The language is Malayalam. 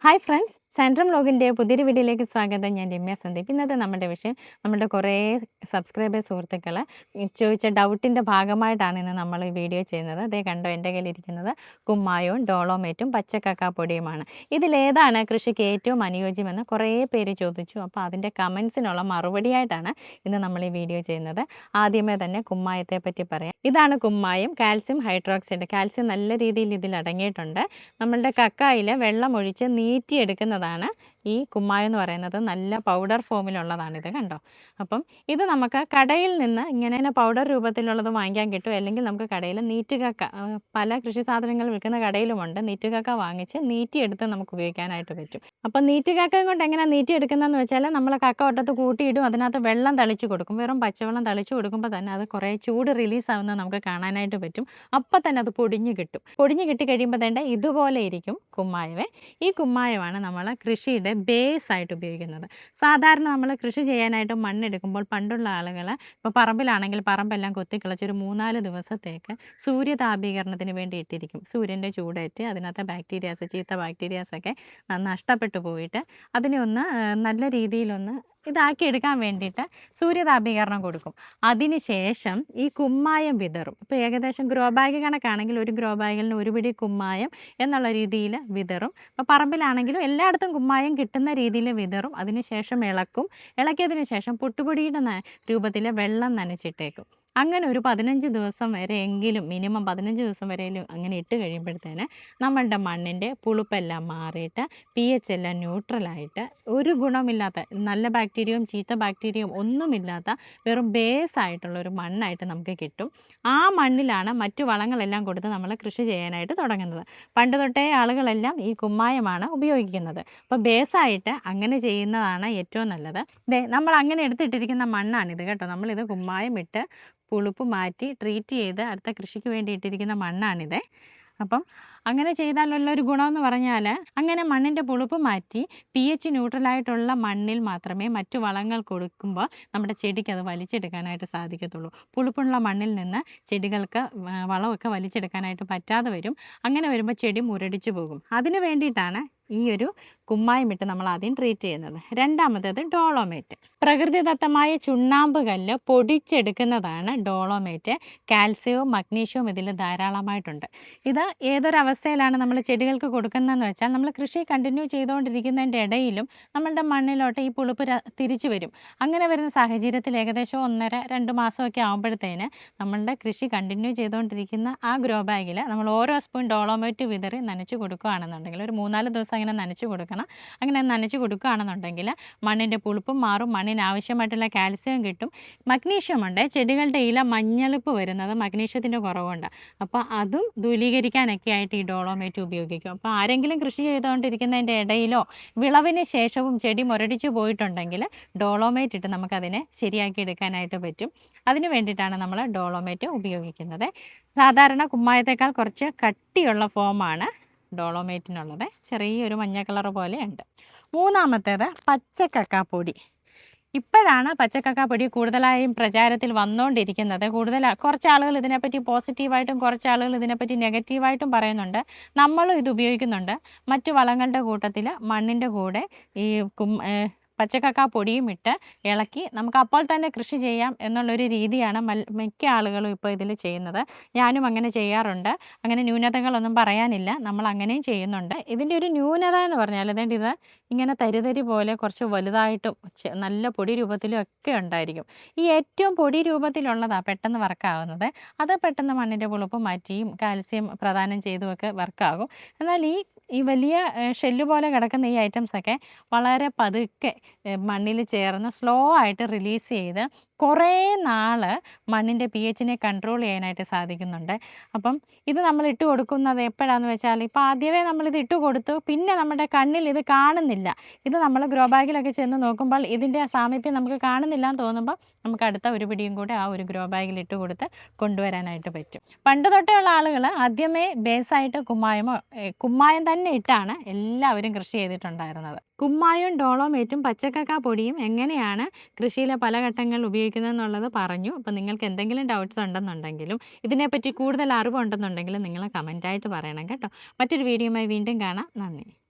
ഹായ് ഫ്രണ്ട്സ്, സെൻട്രം വ്ലോഗിൻ്റെ പുതിയൊരു വീഡിയോയിലേക്ക് സ്വാഗതം. ഞാൻ രമ്യ സന്ദീപ്. ഇന്നത്തെ നമ്മുടെ വിഷയം നമ്മുടെ കുറേ സബ്സ്ക്രൈബേഴ്സ് സുഹൃത്തുക്കൾ ചോദിച്ച ഡൗട്ടിൻ്റെ ഭാഗമായിട്ടാണ് ഇന്ന് നമ്മൾ ഈ വീഡിയോ ചെയ്യുന്നത്. അതേ കണ്ടോ, എൻ്റെ കയ്യിലിരിക്കുന്നത് കുമ്മായവും ഡോളോമേറ്റും പച്ചക്കക്കാപ്പൊടിയുമാണ്. ഇതിലേതാണ് കൃഷിക്ക് ഏറ്റവും അനുയോജ്യമെന്ന് കുറേ പേര് ചോദിച്ചു. അപ്പോൾ അതിൻ്റെ കമൻസിനുള്ള മറുപടിയായിട്ടാണ് ഇന്ന് നമ്മൾ ഈ വീഡിയോ ചെയ്യുന്നത്. ആദ്യമേ തന്നെ കുമ്മായത്തെ പറ്റി പറയാം. ഇതാണ് കുമ്മായം, കാൽസ്യം ഹൈഡ്രോക്സൈഡ്. കാൽസ്യം നല്ല രീതിയിൽ ഇതിൽ അടങ്ങിയിട്ടുണ്ട്. നമ്മളുടെ കക്കായിൽ വെള്ളം ഒഴിച്ച് നീറ്റിയെടുക്കുന്നതാണ് ഈ കുമ്മായം എന്ന് പറയുന്നത്. നല്ല പൗഡർ ഫോമിലുള്ളതാണിത്, കണ്ടോ. അപ്പം ഇത് നമുക്ക് കടയിൽ നിന്ന് ഇങ്ങനെ പൗഡർ രൂപത്തിലുള്ളത് വാങ്ങിക്കാൻ കിട്ടും. അല്ലെങ്കിൽ നമുക്ക് കടയിൽ നീറ്റുകക്ക, പല കൃഷി സാധനങ്ങൾ വിൽക്കുന്ന കടയിലുമുണ്ട്, നീറ്റുകക്ക വാങ്ങിച്ച് നീറ്റിയെടുത്ത് നമുക്ക് ഉപയോഗിക്കാനായിട്ട് പറ്റും. അപ്പം നീറ്റുകക്ക കൊണ്ട് എങ്ങനെ നീറ്റിയെടുക്കുന്നതെന്ന് വെച്ചാൽ നമ്മൾ കക്ക ഒട്ടത്ത് കൂട്ടിയിടും, അതിനകത്ത് വെള്ളം തളിച്ച് കൊടുക്കും. വെറും പച്ചവെള്ളം തളിച്ച് കൊടുക്കുമ്പോൾ തന്നെ അത് കുറേ ചൂട് റിലീസ് ആവുന്നത് നമുക്ക് കാണാനായിട്ട് പറ്റും. അപ്പം തന്നെ അത് പൊടിഞ്ഞ് കിട്ടും. പൊടിഞ്ഞ് കിട്ടി കഴിയുമ്പോൾ തന്നെ ഇതുപോലെ ഇരിക്കും കുമ്മായമേ. ഈ കുമ്മായമാണ് നമ്മൾ കൃഷിയുടെ ബേസ് ആയിട്ട് ഉപയോഗിക്കുന്നത്. സാധാരണ നമ്മൾ കൃഷി ചെയ്യാനായിട്ട് മണ്ണെടുക്കുമ്പോൾ പണ്ടുള്ള ആളുകൾ ഇപ്പോൾ പറമ്പിലാണെങ്കിൽ പറമ്പെല്ലാം കൊത്തിക്കിളച്ച് ഒരു 3-4 ദിവസത്തേക്ക് സൂര്യതാപീകരണത്തിന് വേണ്ടി ഇട്ടിരിക്കും. സൂര്യൻ്റെ ചൂടേറ്റ് അതിനകത്ത് ബാക്ടീരിയാസ്, ചീത്ത ബാക്ടീരിയാസൊക്കെ നഷ്ടപ്പെട്ടു പോയിട്ട് അതിനെ ഒന്ന് നല്ല രീതിയിലൊന്ന് ഇതാക്കിയെടുക്കാൻ വേണ്ടിയിട്ട് സൂര്യതാപീകരണം കൊടുക്കും. അതിന് ശേഷം ഈ കുമ്മായം വിതറും. ഇപ്പോൾ ഏകദേശം ഗ്രോ ബാഗ് കണക്കാണെങ്കിൽ ഒരു ഗ്രോ ബാഗിൽ ഒരു പിടി കുമ്മായം എന്നുള്ള രീതിയിൽ വിതറും. ഇപ്പോൾ പറമ്പിലാണെങ്കിലും എല്ലായിടത്തും കുമ്മായം കിട്ടുന്ന രീതിയിൽ വിതറും. അതിന് ശേഷം ഇളക്കും. ഇളക്കിയതിന് ശേഷം പുട്ടുപൊടിയുടെ രൂപത്തിൽ വെള്ളം നനച്ചിട്ടേക്കും. അങ്ങനെ ഒരു 15 ദിവസം വരെ എങ്കിലും, മിനിമം 15 ദിവസം വരെയും അങ്ങനെ ഇട്ട് കഴിയുമ്പോഴത്തേന് നമ്മളുടെ മണ്ണിൻ്റെ പുളിപ്പെല്ലാം മാറിയിട്ട് pH എല്ലാം ന്യൂട്രലായിട്ട് ഒരു ഗുണമില്ലാത്ത, നല്ല ബാക്ടീരിയയും ചീത്ത ബാക്ടീരിയയും ഒന്നുമില്ലാത്ത വെറും ബേസ് ആയിട്ടുള്ളൊരു മണ്ണായിട്ട് നമുക്ക് കിട്ടും. ആ മണ്ണിലാണ് മറ്റു വളങ്ങളെല്ലാം കൊടുത്ത് നമ്മൾ കൃഷി ചെയ്യാനായിട്ട് തുടങ്ങുന്നത്. പണ്ട് തൊട്ടേ ആളുകളെല്ലാം ഈ കുമ്മായമാണ് ഉപയോഗിക്കുന്നത്. അപ്പോൾ ബേസായിട്ട് അങ്ങനെ ചെയ്യുന്നതാണ് ഏറ്റവും നല്ലത്. നമ്മൾ അങ്ങനെ എടുത്തിട്ടിരിക്കുന്ന മണ്ണാണിത്, കേട്ടോ. നമ്മളിത് കുമ്മായം ഇട്ട് പുളിപ്പ് മാറ്റി ട്രീറ്റ് ചെയ്ത് അടുത്ത കൃഷിക്ക് വേണ്ടി ഇട്ടിരിക്കുന്ന മണ്ണാണിത്. അപ്പം അങ്ങനെ ചെയ്താലുള്ള ഒരു ഗുണമെന്ന് പറഞ്ഞാൽ, അങ്ങനെ മണ്ണിൻ്റെ പുളിപ്പ് മാറ്റി pH ന്യൂട്രലായിട്ടുള്ള മണ്ണിൽ മാത്രമേ മറ്റു വളങ്ങൾ കൊടുക്കുമ്പോൾ നമ്മുടെ ചെടിക്ക് അത് വലിച്ചെടുക്കാനായിട്ട് സാധിക്കത്തുള്ളൂ. പുളിപ്പുള്ള മണ്ണിൽ നിന്ന് ചെടികൾക്ക് വളമൊക്കെ വലിച്ചെടുക്കാനായിട്ട് പറ്റാതെ വരും. അങ്ങനെ വരുമ്പോൾ ചെടി മുരടിച്ചു പോകും. അതിന് വേണ്ടിയിട്ടാണ് ഈ ഒരു കുമ്മായം ഇട്ട് നമ്മൾ ആദ്യം ട്രീറ്റ് ചെയ്യുന്നത്. രണ്ടാമത്തേത് ഡോളോമേറ്റ്. പ്രകൃതിദത്തമായ ചുണ്ണാമ്പ് കല്ല് പൊടിച്ചെടുക്കുന്നതാണ് ഡോളോമേറ്റ്. കാൽസ്യവും മഗ്നീഷ്യവും ഇതിൽ ധാരാളമായിട്ടുണ്ട്. ഇത് ഏതൊരവസ്ഥയിലാണ് നമ്മൾ ചെടികൾക്ക് കൊടുക്കുന്നതെന്ന് വെച്ചാൽ, നമ്മൾ കൃഷി കണ്ടിന്യൂ ചെയ്തുകൊണ്ടിരിക്കുന്നതിൻ്റെ ഇടയിലും നമ്മളുടെ മണ്ണിലോട്ട് ഈ പുളിപ്പ് തിരിച്ചു വരും. അങ്ങനെ വരുന്ന സാഹചര്യത്തിൽ ഏകദേശം 1.5-2 മാസമൊക്കെ ആകുമ്പോഴത്തേന് നമ്മളുടെ കൃഷി കണ്ടിന്യൂ ചെയ്തുകൊണ്ടിരിക്കുന്ന ആ ഗ്രോ ബാഗിൽ നമ്മൾ ഓരോ സ്പൂൺ ഡോളോമേറ്റ് വിതറി നനച്ച് കൊടുക്കുകയാണെന്നുണ്ടെങ്കിൽ, ഒരു 3-4 ദിവസം അങ്ങനെ നനച്ച് കൊടുക്കണം. അങ്ങനെ നനച്ച് കൊടുക്കുകയാണെന്നുണ്ടെങ്കിൽ മണ്ണിൻ്റെ പുളിപ്പും മാറും, മണ്ണിന് ആവശ്യമായിട്ടുള്ള കാൽസ്യം കിട്ടും. മഗ്നീഷ്യം ഉണ്ട്. ചെടികളുടെ ഇല മഞ്ഞളിപ്പ് വരുന്നത് മഗ്നീഷ്യത്തിൻ്റെ കുറവുണ്ട്. അപ്പോൾ അതും ദൂരീകരിക്കാനൊക്കെ ആയിട്ട് ഈ ഡോളോമേറ്റ് ഉപയോഗിക്കും. അപ്പോൾ ആരെങ്കിലും കൃഷി ചെയ്തുകൊണ്ടിരിക്കുന്നതിൻ്റെ ഇടയിലോ വിളവിന് ശേഷവും ചെടി മുരടിച്ചു പോയിട്ടുണ്ടെങ്കിൽ ഡോളോമേറ്റ് ഇട്ട് നമുക്കതിനെ ശരിയാക്കി എടുക്കാനായിട്ട് പറ്റും. അതിന് വേണ്ടിയിട്ടാണ് നമ്മൾ ഡോളോമേറ്റ് ഉപയോഗിക്കുന്നത്. സാധാരണ കുമ്മായത്തേക്കാൾ കുറച്ച് കട്ടിയുള്ള ഫോമാണ് ഡോളോമേറ്റിനുള്ളത്. ചെറിയൊരു മഞ്ഞ കളർ പോലെ ഉണ്ട്. മൂന്നാമത്തേത് പച്ചക്കക്കാപ്പൊടി. ഇപ്പോഴാണ് പച്ചക്കക്കാപ്പൊടി കൂടുതലായും പ്രചാരത്തിൽ വന്നുകൊണ്ടിരിക്കുന്നത്. കുറച്ച് ആളുകൾ ഇതിനെപ്പറ്റി പോസിറ്റീവായിട്ടും കുറച്ച് ആളുകൾ ഇതിനെപ്പറ്റി നെഗറ്റീവായിട്ടും പറയുന്നുണ്ട്. നമ്മളും ഇത് ഉപയോഗിക്കുന്നുണ്ട്. മറ്റു വളങ്ങളുടെ കൂട്ടത്തിൽ മണ്ണിൻ്റെ കൂടെ ഈ പച്ചക്കക്കാപ്പൊടിയും ഇട്ട് ഇളക്കി നമുക്ക് അപ്പോൾ തന്നെ കൃഷി ചെയ്യാം എന്നുള്ളൊരു രീതിയാണ് മിക്ക ആളുകളും ഇപ്പോൾ ഇതിൽ ചെയ്യുന്നത്. ഞാനും അങ്ങനെ ചെയ്യാറുണ്ട്. അങ്ങനെ ന്യൂനതകളൊന്നും പറയാനില്ല, നമ്മൾ അങ്ങനെയും ചെയ്യുന്നുണ്ട്. ഇതിൻ്റെ ഒരു ന്യൂനത എന്ന് പറഞ്ഞാൽ, അതുകൊണ്ട് ഇത് ഇങ്ങനെ തരിതരി പോലെ കുറച്ച് വലുതായിട്ടും നല്ല പൊടി രൂപത്തിലും ഒക്കെ ഉണ്ടായിരിക്കും. ഈ ഏറ്റവും പൊടി രൂപത്തിലുള്ളതാണ് പെട്ടെന്ന് വർക്കാവുന്നത്. അത് പെട്ടെന്ന് മണ്ണിൻ്റെ പുളിപ്പ് മാറ്റിയും കാൽസ്യം പ്രദാനം ചെയ്തുമൊക്കെ വർക്കാകും. എന്നാൽ ഈ വലിയ ഷെല്ല് പോലെ കിടക്കുന്ന ഈ ഐറ്റംസൊക്കെ വളരെ പതുക്കെ മണ്ണിൽ ചേർന്ന് സ്ലോ ആയിട്ട് റിലീസ് ചെയ്ത് കുറേ നാൾ മണ്ണിൻ്റെ pHനെ കൺട്രോൾ ചെയ്യാനായിട്ട് സാധിക്കുന്നുണ്ട്. അപ്പം ഇത് നമ്മൾ ഇട്ട് കൊടുക്കുന്നത് എപ്പോഴാണെന്ന് വെച്ചാൽ, ഇപ്പോൾ ആദ്യമേ നമ്മളിത് ഇട്ട് കൊടുത്തു, പിന്നെ നമ്മുടെ കണ്ണിൽ ഇത് കാണുന്നില്ല. ഇത് നമ്മൾ ഗ്രോ ബാഗിലൊക്കെ ചെന്ന് നോക്കുമ്പോൾ ഇതിൻ്റെ സാമീപ്യം നമുക്ക് കാണുന്നില്ല എന്ന് തോന്നുമ്പോൾ നമുക്ക് അടുത്ത ഒരു പിടിയും കൂടെ ആ ഒരു ഗ്രോ ബാഗിൽ ഇട്ട് കൊടുത്ത് കൊണ്ടുവരാനായിട്ട് പറ്റും. പണ്ട് തൊട്ടേ ഉള്ള ആളുകൾ ആദ്യമേ ബേസായിട്ട് കുമ്മായം തന്നെ ഇട്ടാണ് എല്ലാവരും കൃഷി ചെയ്തിട്ടുണ്ടായിരുന്നത്. കുമ്മായവും ഡോളോമേറ്റും പച്ചക്കക്കാപ്പൊടിയും എങ്ങനെയാണ് കൃഷിയിലെ പല ഘട്ടങ്ങളിൽ ഉപയോഗിക്കുന്നതെന്നുള്ളത് പറഞ്ഞു. അപ്പോൾ നിങ്ങൾക്ക് എന്തെങ്കിലും ഡൗട്ട്സ് ഉണ്ടെന്നുണ്ടെങ്കിലും ഇതിനെപ്പറ്റി കൂടുതൽ അറിവുണ്ടെന്നുണ്ടെങ്കിലും നിങ്ങൾ കമൻറ്റായിട്ട് പറയണം, കേട്ടോ. മറ്റൊരു വീഡിയോയുമായി വീണ്ടും കാണാം. നന്ദി.